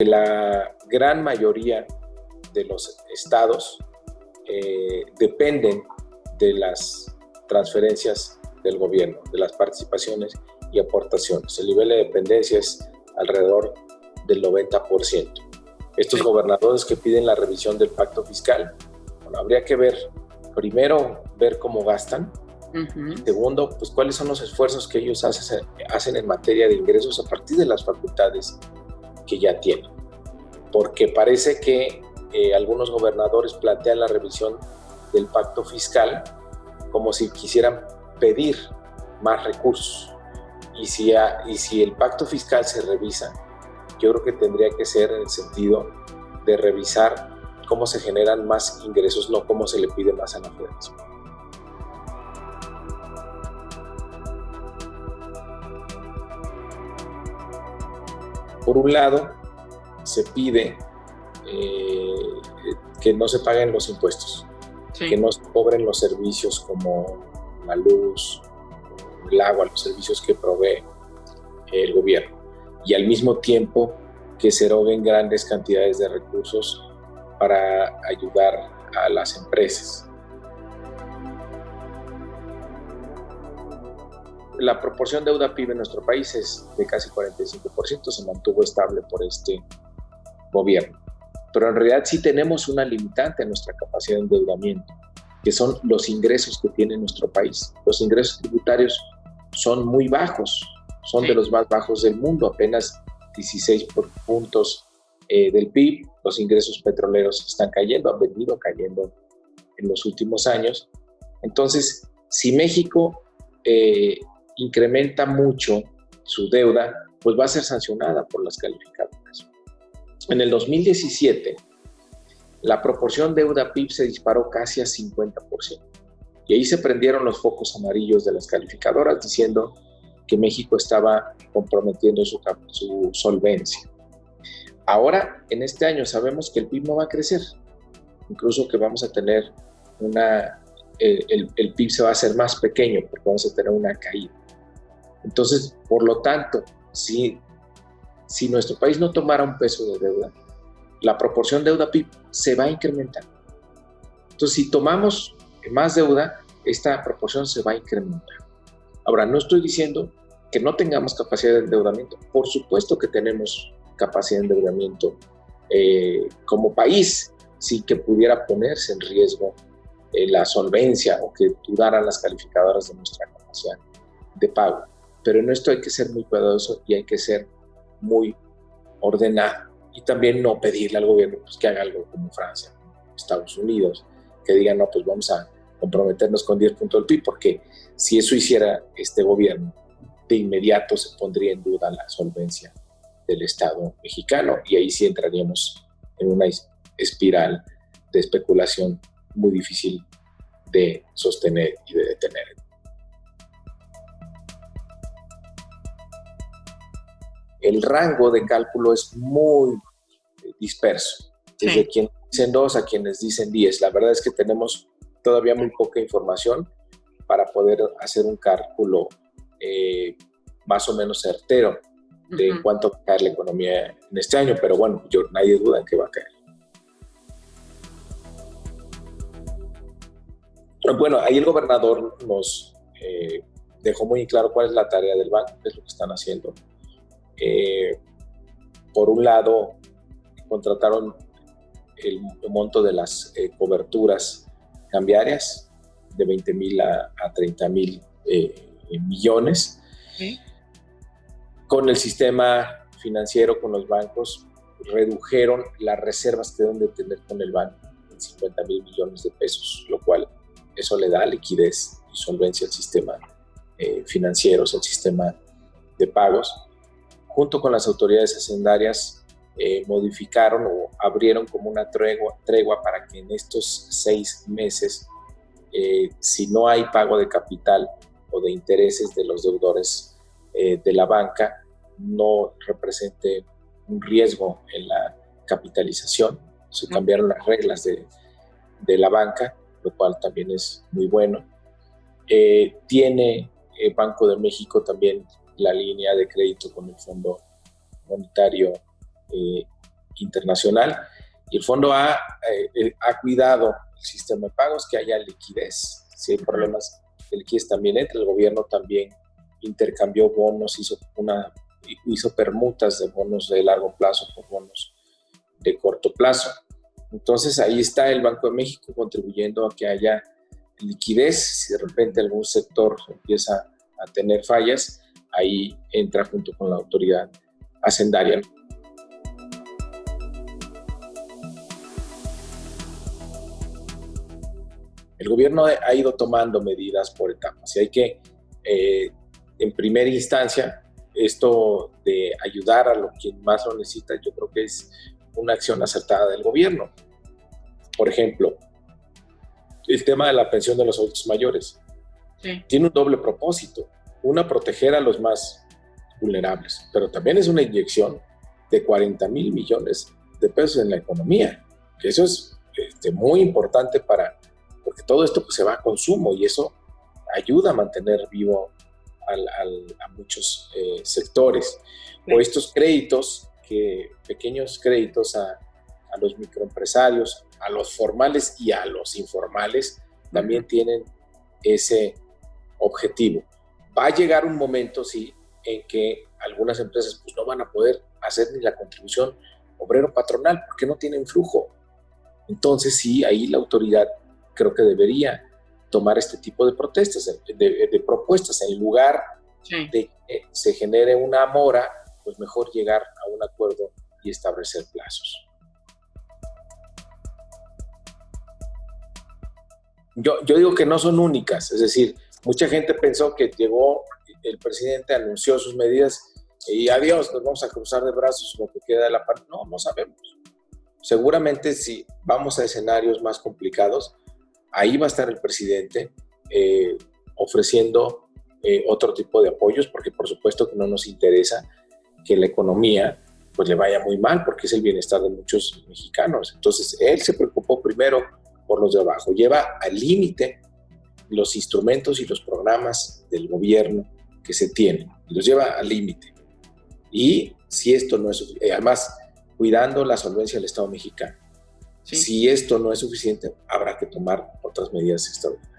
La gran mayoría de los estados dependen de las transferencias del gobierno, de las participaciones y aportaciones. El nivel de dependencia es alrededor del 90%. Estos gobernadores que piden la revisión del pacto fiscal, bueno, habría que ver, primero, ver cómo gastan, y segundo, pues cuáles son los esfuerzos que ellos hacen en materia de ingresos a partir de las facultades que ya tienen. Porque parece que algunos gobernadores plantean la revisión del pacto fiscal como si quisieran pedir más recursos. Y si el pacto fiscal se revisa, yo creo que tendría que ser en el sentido de revisar cómo se generan más ingresos, no cómo se le pide más a la federación. Por un lado, se pide que no se paguen los impuestos, que no se cobren los servicios como la luz, el agua, los servicios que provee el gobierno, y al mismo tiempo que se eroguen grandes cantidades de recursos para ayudar a las empresas. La proporción deuda-PIB en nuestro país es de casi 45%, se mantuvo estable por este gobierno. Pero en realidad sí tenemos una limitante en nuestra capacidad de endeudamiento, que son los ingresos que tiene nuestro país. Los ingresos tributarios son muy bajos, son de los más bajos del mundo, apenas 16 puntos del PIB. Los ingresos petroleros están cayendo, han venido cayendo en los últimos años. Entonces, si México incrementa mucho su deuda, pues va a ser sancionada por las calificadoras. En el 2017, la proporción deuda-PIB se disparó casi a 50%. Y ahí se prendieron los focos amarillos de las calificadoras diciendo que México estaba comprometiendo su solvencia. Ahora, en este año, sabemos que el PIB no va a crecer, incluso que vamos a tener el PIB se va a hacer más pequeño porque vamos a tener una caída. Entonces, por lo tanto, si nuestro país no tomara un peso de deuda, la proporción deuda-PIB se va a incrementar. Entonces, si tomamos más deuda, esta proporción se va a incrementar. Ahora, no estoy diciendo que no tengamos capacidad de endeudamiento. Por supuesto que tenemos capacidad de endeudamiento como país, sin que pudiera ponerse en riesgo la solvencia o que dudaran las calificadoras de nuestra capacidad de pago. Pero en esto hay que ser muy cuidadoso y hay que ser muy ordenado. Y también no pedirle al gobierno pues, que haga algo como Francia, Estados Unidos, que digan, no, pues vamos a comprometernos con 10 puntos del PIB, porque si eso hiciera este gobierno, de inmediato se pondría en duda la solvencia del Estado mexicano y ahí sí entraríamos en una espiral de especulación muy difícil de sostener y de detener. El rango de cálculo es muy disperso, desde quienes dicen 2 a quienes dicen 10. La verdad es que tenemos todavía muy poca información para poder hacer un cálculo más o menos certero de cuánto va a caer la economía en este año, pero bueno, nadie duda en que va a caer. Bueno, ahí el gobernador nos dejó muy claro cuál es la tarea del banco, qué es lo que están haciendo. Por un lado, contrataron el monto de las coberturas cambiarias de 20,000 a 30,000 millones. Con el sistema financiero, con los bancos, redujeron las reservas que deben de tener con el banco en 50,000 millones de pesos, lo cual eso le da liquidez y solvencia al sistema financiero, al sistema de pagos. Junto con las autoridades hacendarias, modificaron o abrieron como una tregua para que en estos 6 meses, si no hay pago de capital o de intereses de los deudores de la banca, no represente un riesgo en la capitalización. Se cambiaron las reglas de la banca, lo cual también es muy bueno. Tiene Banco de México también la línea de crédito con el Fondo Monetario internacional, y el fondo ha cuidado el sistema de pagos, que haya liquidez. Si hay problemas de liquidez también entra, el gobierno también intercambió bonos, hizo permutas de bonos de largo plazo por bonos de corto plazo. Entonces ahí está el Banco de México contribuyendo a que haya liquidez. Si de repente algún sector empieza a tener fallas, ahí entra junto con la autoridad hacendaria. El gobierno ha ido tomando medidas por etapas y hay que, en primera instancia, esto de ayudar a quien más lo necesita, yo creo que es una acción acertada del gobierno. Por ejemplo, el tema de la pensión de los adultos mayores. Sí. Tiene un doble propósito. Una, proteger a los más vulnerables, pero también es una inyección de 40,000 millones de pesos en la economía. Eso es muy importante porque todo esto pues, se va a consumo y eso ayuda a mantener vivo a muchos sectores. Sí. O estos créditos, pequeños créditos a los microempresarios, a los formales y a los informales, también tienen ese objetivo. Va a llegar un momento, sí, en que algunas empresas pues, no van a poder hacer ni la contribución obrero-patronal porque no tienen flujo. Entonces, sí, ahí la autoridad creo que debería tomar este tipo de protestas, de propuestas, en lugar de que se genere una mora, pues mejor llegar a un acuerdo y establecer plazos. Yo digo que no son únicas, es decir, mucha gente pensó que llegó el presidente, anunció sus medidas y adiós, nos vamos a cruzar de brazos lo que queda de la pandemia. No sabemos. Seguramente si vamos a escenarios más complicados, ahí va a estar el presidente ofreciendo otro tipo de apoyos, porque por supuesto que no nos interesa que la economía pues le vaya muy mal, porque es el bienestar de muchos mexicanos. Entonces, él se preocupó primero por los de abajo, lleva al límite los instrumentos y los programas del gobierno que se tienen, y los lleva al límite. Y si esto no es suficiente, además, cuidando la solvencia del Estado mexicano, si esto no es suficiente, habrá que tomar otras medidas extraordinarias.